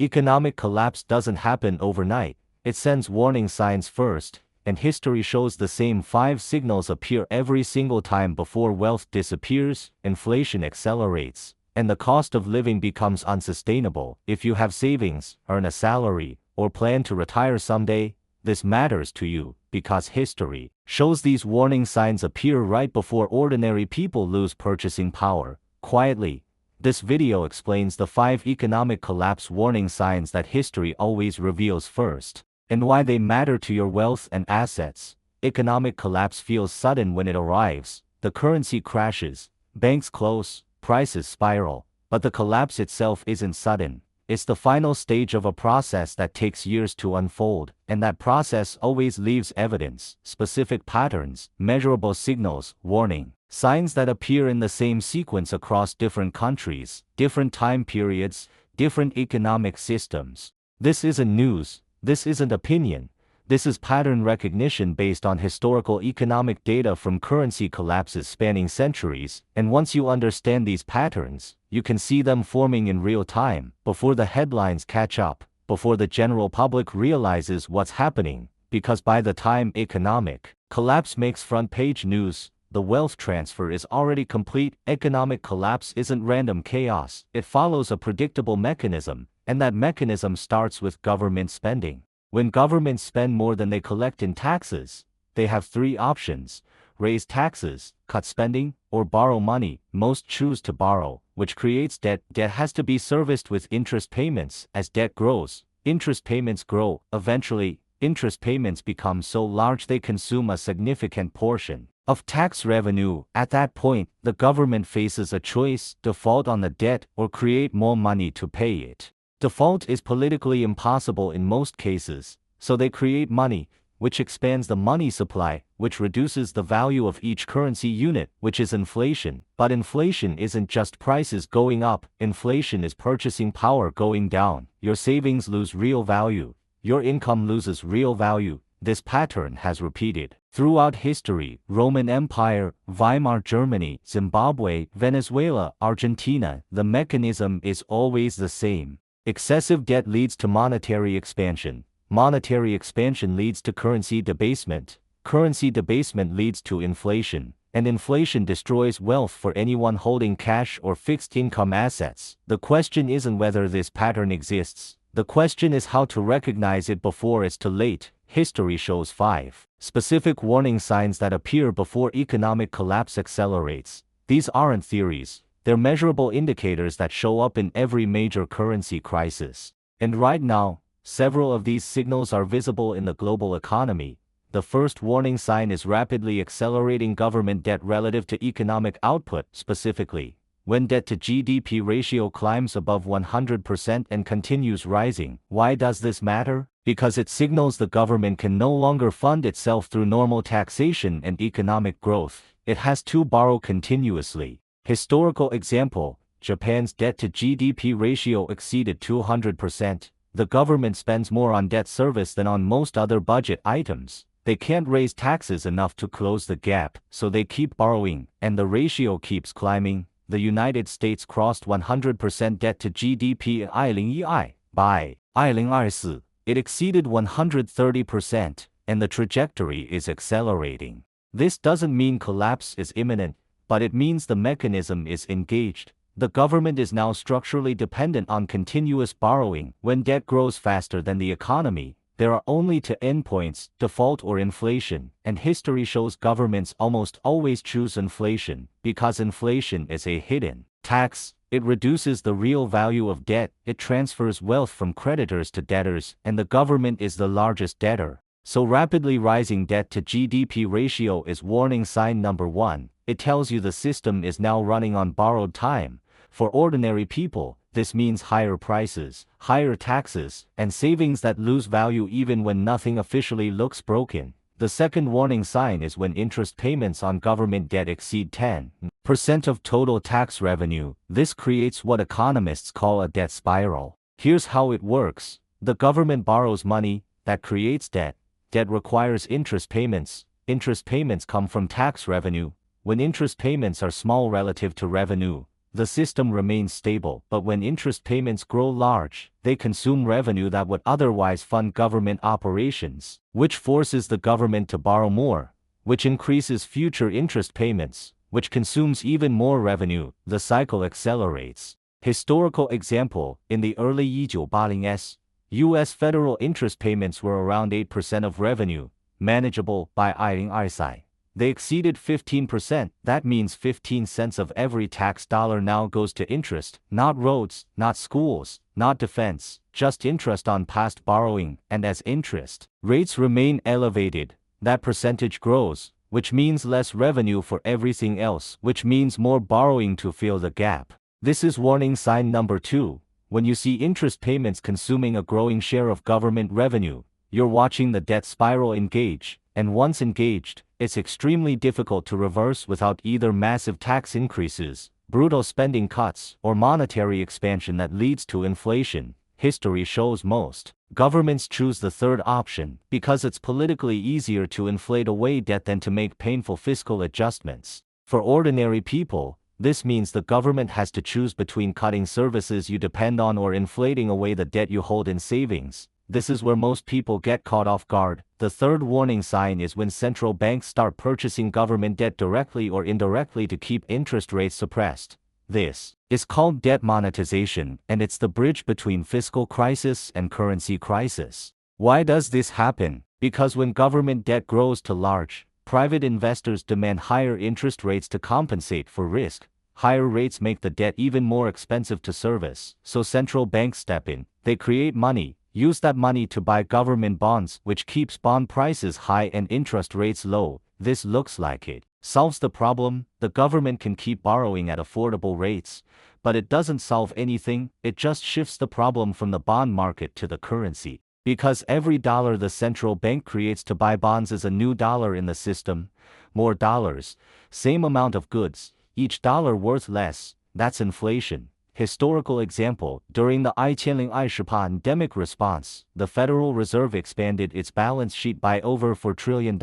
Economic collapse doesn't happen overnight. It sends warning signs first, and history shows the same 5 signals appear every single time before wealth disappears, inflation accelerates, and the cost of living becomes unsustainable. If you have savings, earn a salary, or plan to retire someday, this matters to you, because history shows these warning signs appear right before ordinary people lose purchasing power. Quietly, this video explains the 5 economic collapse warning signs that history always reveals first, and why they matter to your wealth and assets. Economic collapse feels sudden when it arrives. The currency crashes, banks close, prices spiral, but the collapse itself isn't sudden. It's the final stage of a process that takes years to unfold, and that process always leaves evidence, specific patterns, measurable signals, warning signs that appear in the same sequence across different countries, different time periods, different economic systems. This isn't news, this isn't opinion. This is pattern recognition based on historical economic data from currency collapses spanning centuries, and once you understand these patterns, you can see them forming in real time, before the headlines catch up, before the general public realizes what's happening, because by the time economic collapse makes front-page news, the wealth transfer is already complete. Economic collapse isn't random chaos, it follows a predictable mechanism, and that mechanism starts with government spending. When governments spend more than they collect in taxes, they have 3 options: raise taxes, cut spending, or borrow money. Most choose to borrow, which creates debt. Debt has to be serviced with interest payments. As debt grows, interest payments grow. Eventually, interest payments become so large they consume a significant portion of tax revenue. At that point, the government faces a choice: default on the debt or create more money to pay it. Default is politically impossible in most cases, so they create money, which expands the money supply, which reduces the value of each currency unit, which is inflation. But inflation isn't just prices going up, inflation is purchasing power going down. Your savings lose real value, your income loses real value. This pattern has repeated throughout history: Roman Empire, Weimar Germany, Zimbabwe, Venezuela, Argentina. The mechanism is always the same. Excessive debt leads to monetary expansion. Monetary expansion leads to currency debasement. Currency debasement leads to inflation, and inflation destroys wealth for anyone holding cash or fixed income assets. The question isn't whether this pattern exists. The question is how to recognize it before it's too late. History shows 5 specific warning signs that appear before economic collapse accelerates. These aren't theories. They're measurable indicators that show up in every major currency crisis. And right now, several of these signals are visible in the global economy. The first warning sign is rapidly accelerating government debt relative to economic output. Specifically, when debt-to-GDP ratio climbs above 100% and continues rising. Why does this matter? Because it signals the government can no longer fund itself through normal taxation and economic growth. It has to borrow continuously. Historical example: Japan's debt-to-GDP ratio exceeded 200%. The government spends more on debt service than on most other budget items. They can't raise taxes enough to close the gap, so they keep borrowing, and the ratio keeps climbing. The United States crossed 100% debt-to-GDP in 2012. By 2024, it exceeded 130%, and the trajectory is accelerating. This doesn't mean collapse is imminent, but it means the mechanism is engaged. The government is now structurally dependent on continuous borrowing. When debt grows faster than the economy, there are only 2 endpoints: default or inflation, and history shows governments almost always choose inflation, because inflation is a hidden tax. It reduces the real value of debt, it transfers wealth from creditors to debtors, and the government is the largest debtor. So rapidly rising debt-to-GDP ratio is warning sign number 1. It tells you the system is now running on borrowed time. For ordinary people, this means higher prices, higher taxes, and savings that lose value even when nothing officially looks broken. The second warning sign is when interest payments on government debt exceed 10% of total tax revenue. This creates what economists call a debt spiral. Here's how it works: the government borrows money, that creates debt. Debt requires interest payments. Interest payments come from tax revenue. When interest payments are small relative to revenue, the system remains stable, but when interest payments grow large, they consume revenue that would otherwise fund government operations, which forces the government to borrow more, which increases future interest payments, which consumes even more revenue. The cycle accelerates. Historical example, in the early 1980s, U.S. federal interest payments were around 8% of revenue, manageable by 1920. They exceeded 15%, that means 15 cents of every tax dollar now goes to interest, not roads, not schools, not defense, just interest on past borrowing, and as interest rates remain elevated, that percentage grows, which means less revenue for everything else, which means more borrowing to fill the gap. This is warning sign number 2. When you see interest payments consuming a growing share of government revenue, you're watching the debt spiral engage, and once engaged, it's extremely difficult to reverse without either massive tax increases, brutal spending cuts, or monetary expansion that leads to inflation. History shows most governments choose the third option because it's politically easier to inflate away debt than to make painful fiscal adjustments. For ordinary people, this means the government has to choose between cutting services you depend on or inflating away the debt you hold in savings. This is where most people get caught off guard. The third warning sign is when central banks start purchasing government debt directly or indirectly to keep interest rates suppressed. This is called debt monetization, and it's the bridge between fiscal crisis and currency crisis. Why does this happen? Because when government debt grows too large, private investors demand higher interest rates to compensate for risk. Higher rates make the debt even more expensive to service, so central banks step in. They create money, use that money to buy government bonds, which keeps bond prices high and interest rates low. This looks like it solves the problem. The government can keep borrowing at affordable rates, but it doesn't solve anything. It just shifts the problem from the bond market to the currency. Because every dollar the central bank creates to buy bonds is a new dollar in the system. More dollars, same amount of goods, each dollar worth less. That's inflation. Historical example, during the 1920 pandemic response, the Federal Reserve expanded its balance sheet by over $4 trillion.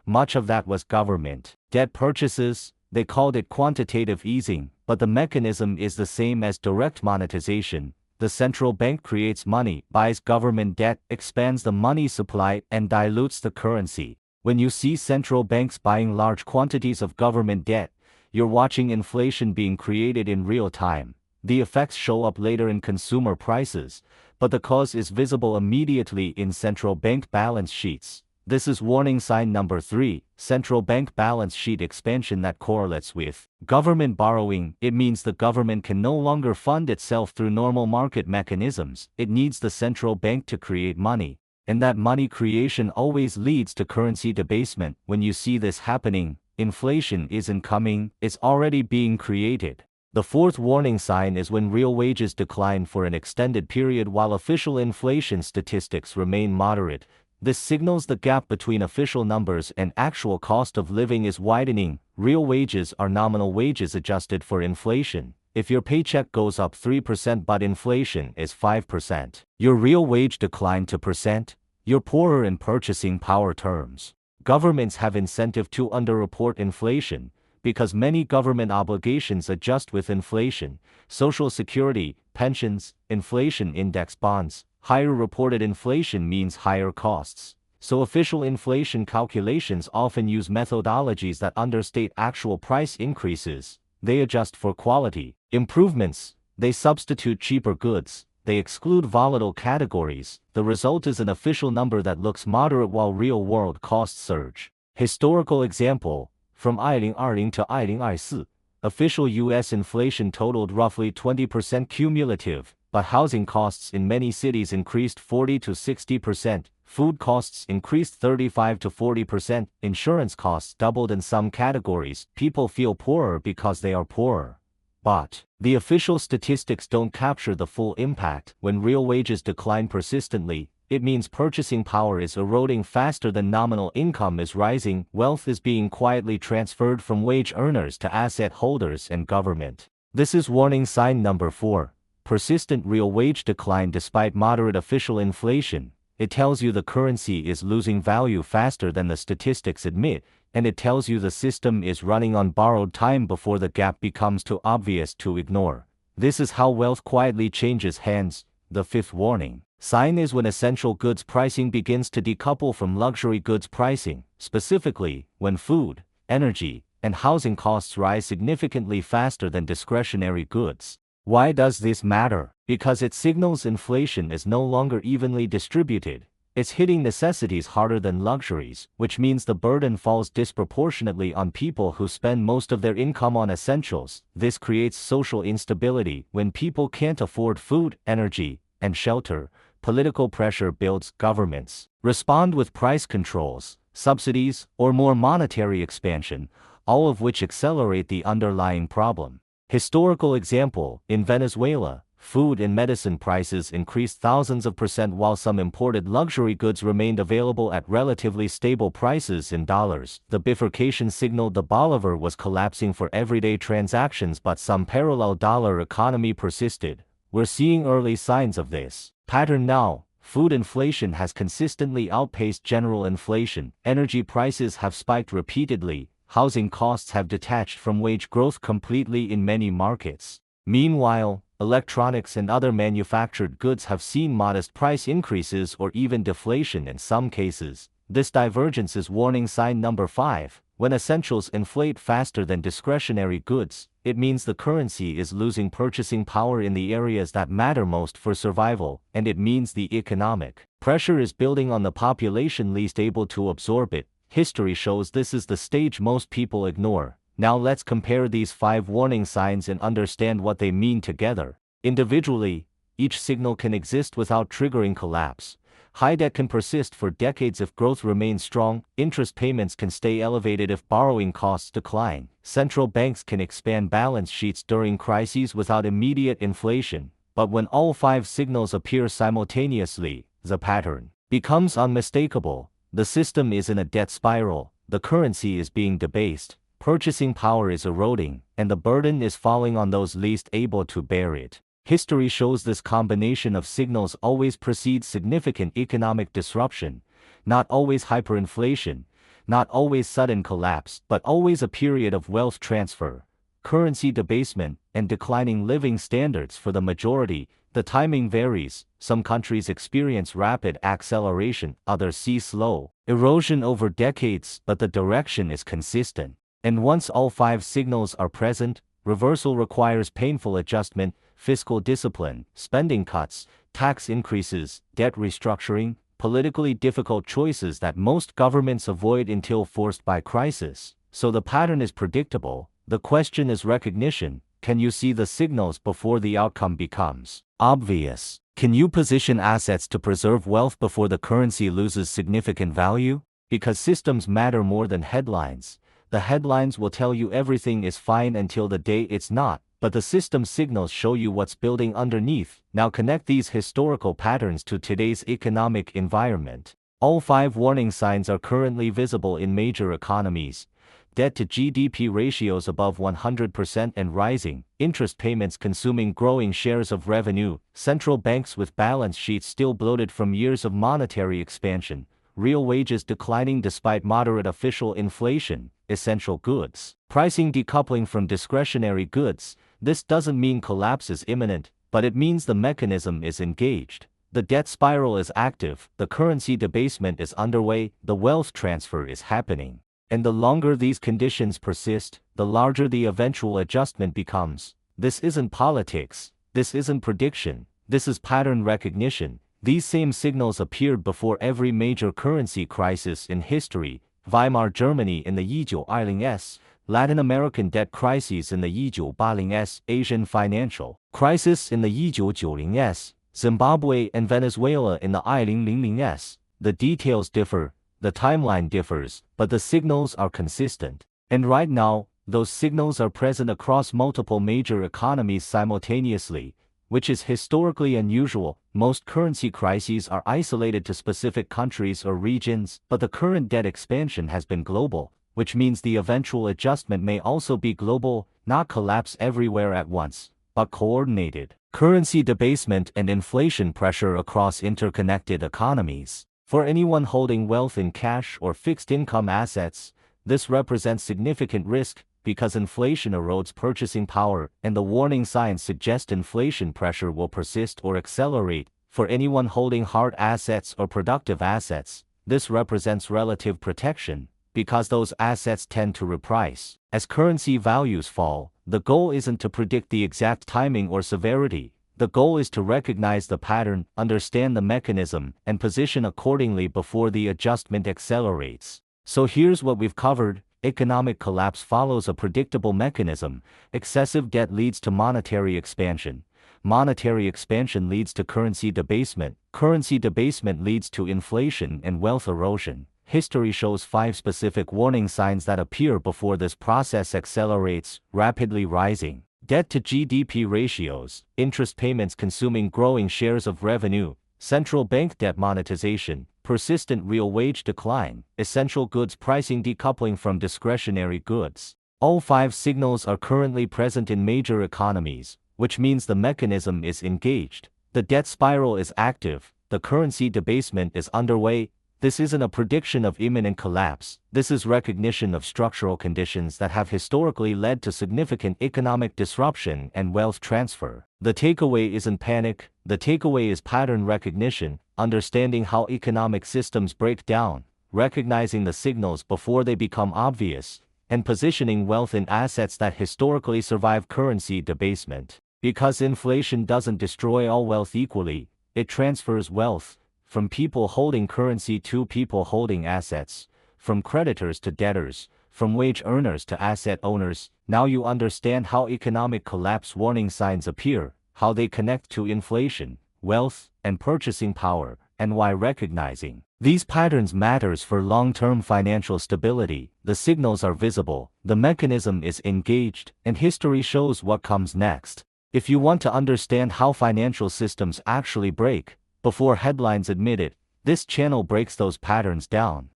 Much of that was government debt purchases. They called it quantitative easing, but the mechanism is the same as direct monetization. The central bank creates money, buys government debt, expands the money supply, and dilutes the currency. When you see central banks buying large quantities of government debt, you're watching inflation being created in real time. The effects show up later in consumer prices, but the cause is visible immediately in central bank balance sheets. This is warning sign number 3, central bank balance sheet expansion that correlates with government borrowing. It means the government can no longer fund itself through normal market mechanisms. It needs the central bank to create money, and that money creation always leads to currency debasement. When you see this happening, inflation isn't coming, it's already being created. The fourth warning sign is when real wages decline for an extended period while official inflation statistics remain moderate. This signals the gap between official numbers and actual cost of living is widening. Real wages are nominal wages adjusted for inflation. If your paycheck goes up 3% but inflation is 5%, your real wage declined 2%. You're poorer in purchasing power terms. Governments have incentive to underreport inflation, because many government obligations adjust with inflation. Social Security, pensions, inflation index bonds. Higher reported inflation means higher costs. So official inflation calculations often use methodologies that understate actual price increases. They adjust for quality improvements. They substitute cheaper goods. They exclude volatile categories. The result is an official number that looks moderate while real-world costs surge. Historical example, from 1920 to 1924, official U.S. inflation totaled roughly 20% cumulative, but housing costs in many cities increased 40 to 60%, food costs increased 35 to 40%, insurance costs doubled in some categories. People feel poorer because they are poorer. But the official statistics don't capture the full impact. When real wages decline persistently, it means purchasing power is eroding faster than nominal income is rising. Wealth is being quietly transferred from wage earners to asset holders and government. This is warning sign number 4. Persistent real wage decline despite moderate official inflation. It tells you the currency is losing value faster than the statistics admit, and it tells you the system is running on borrowed time before the gap becomes too obvious to ignore. This is how wealth quietly changes hands. The fifth warning sign is when essential goods pricing begins to decouple from luxury goods pricing, specifically when food, energy, and housing costs rise significantly faster than discretionary goods. Why does this matter? Because it signals inflation is no longer evenly distributed. It's hitting necessities harder than luxuries, which means the burden falls disproportionately on people who spend most of their income on essentials. This creates social instability. When people can't afford food, energy, and shelter, political pressure builds. Governments respond with price controls, subsidies, or more monetary expansion, all of which accelerate the underlying problem. Historical example, in Venezuela, food and medicine prices increased thousands of percent while some imported luxury goods remained available at relatively stable prices in dollars. The bifurcation signaled the bolivar was collapsing for everyday transactions, but some parallel dollar economy persisted. We're seeing early signs of this pattern now. Food inflation has consistently outpaced general inflation, energy prices have spiked repeatedly, housing costs have detached from wage growth completely in many markets. Meanwhile, electronics and other manufactured goods have seen modest price increases or even deflation in some cases. This divergence is warning sign number 5. When essentials inflate faster than discretionary goods, it means the currency is losing purchasing power in the areas that matter most for survival, and it means the economic pressure is building on the population least able to absorb it. History shows this is the stage most people ignore. Now let's compare these 5 warning signs and understand what they mean together. Individually, each signal can exist without triggering collapse. High debt can persist for decades if growth remains strong. Interest payments can stay elevated if borrowing costs decline. Central banks can expand balance sheets during crises without immediate inflation. But when all 5 signals appear simultaneously, the pattern becomes unmistakable. The system is in a debt spiral, the currency is being debased, purchasing power is eroding, and the burden is falling on those least able to bear it. History shows this combination of signals always precedes significant economic disruption, not always hyperinflation, not always sudden collapse, but always a period of wealth transfer, currency debasement, and declining living standards for the majority. The timing varies. Some countries experience rapid acceleration, others see slow erosion over decades, but the direction is consistent. And once all 5 signals are present, reversal requires painful adjustment, fiscal discipline, spending cuts, tax increases, debt restructuring, politically difficult choices that most governments avoid until forced by crisis. So the pattern is predictable. The question is recognition. Can you see the signals before the outcome becomes obvious? Can you position assets to preserve wealth before the currency loses significant value? Because systems matter more than headlines. The headlines will tell you everything is fine until the day it's not, but the system signals show you what's building underneath. Now connect these historical patterns to today's economic environment. All 5 warning signs are currently visible in major economies. Debt-to-GDP ratios above 100% and rising, interest payments consuming growing shares of revenue, central banks with balance sheets still bloated from years of monetary expansion, real wages declining despite moderate official inflation, essential goods pricing decoupling from discretionary goods. This doesn't mean collapse is imminent, but it means the mechanism is engaged. The debt spiral is active, the currency debasement is underway, the wealth transfer is happening. And the longer these conditions persist, the larger the eventual adjustment becomes. This isn't politics, this isn't prediction, this is pattern recognition. These same signals appeared before every major currency crisis in history: Weimar Germany in the 1920s, Latin American debt crises in the 1980s, Asian financial crisis in the 1990s, Zimbabwe and Venezuela in the 2000s. The details differ, the timeline differs, but the signals are consistent. And right now, those signals are present across multiple major economies simultaneously, which is historically unusual. Most currency crises are isolated to specific countries or regions, but the current debt expansion has been global, which means the eventual adjustment may also be global, not collapse everywhere at once, but coordinated. Currency debasement and inflation pressure across interconnected economies. For anyone holding wealth in cash or fixed income assets, this represents significant risk because inflation erodes purchasing power, and the warning signs suggest inflation pressure will persist or accelerate. For anyone holding hard assets or productive assets, this represents relative protection because those assets tend to reprice as currency values fall. The goal isn't to predict the exact timing or severity. The goal is to recognize the pattern, understand the mechanism, and position accordingly before the adjustment accelerates. So here's what we've covered. Economic collapse follows a predictable mechanism. Excessive debt leads to monetary expansion. Monetary expansion leads to currency debasement. Currency debasement leads to inflation and wealth erosion. History shows 5 specific warning signs that appear before this process accelerates, rapidly rising debt-to-GDP ratios, interest payments consuming growing shares of revenue, central bank debt monetization, persistent real wage decline, essential goods pricing decoupling from discretionary goods. All 5 signals are currently present in major economies, which means the mechanism is engaged. The debt spiral is active, the currency debasement is underway. This isn't a prediction of imminent collapse. This is recognition of structural conditions that have historically led to significant economic disruption and wealth transfer. The takeaway isn't panic, the takeaway is pattern recognition, understanding how economic systems break down, recognizing the signals before they become obvious, and positioning wealth in assets that historically survive currency debasement. Because inflation doesn't destroy all wealth equally, it transfers wealth from people holding currency to people holding assets, from creditors to debtors, from wage earners to asset owners. Now you understand how economic collapse warning signs appear, how they connect to inflation, wealth, and purchasing power, and why recognizing these patterns matters for long-term financial stability. The signals are visible, the mechanism is engaged, and history shows what comes next. If you want to understand how financial systems actually break, before headlines admit it, this channel breaks those patterns down.